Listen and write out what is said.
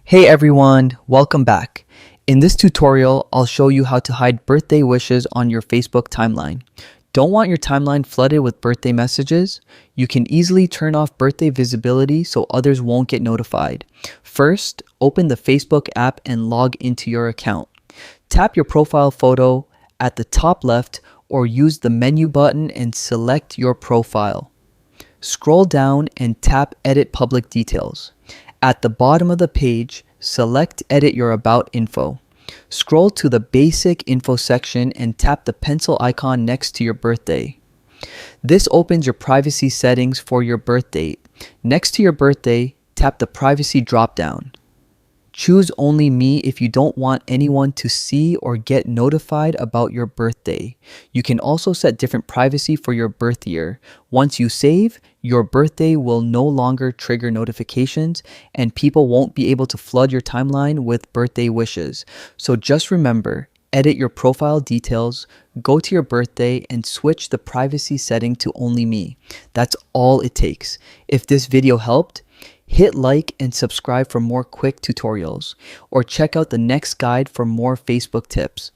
Hey everyone, welcome back. In this tutorial, I'll show you how to hide birthday wishes on your Facebook timeline. Don't want your timeline flooded with birthday messages? You can easily turn off birthday visibility so others won't get notified. First, open the Facebook app and log into your account. Tap your profile photo at the top left or use the menu button and select your profile. Scroll down and tap Edit Public Details. At the bottom of the page, select Edit Your About Info. Scroll to the Basic Info section and tap the pencil icon next to your birthday. This opens your privacy settings for your birth date. Next to your birthday, tap the Privacy drop-down. Choose Only Me if you don't want anyone to see or get notified about your birthday. You can also set different privacy for your birth year. Once you save, your birthday will no longer trigger notifications and people won't be able to flood your timeline with birthday wishes. So just remember, edit your profile details, go to your birthday, and switch the privacy setting to Only Me. That's all it takes. If this video helped, hit like and subscribe for more quick tutorials, or check out the next guide for more Facebook tips.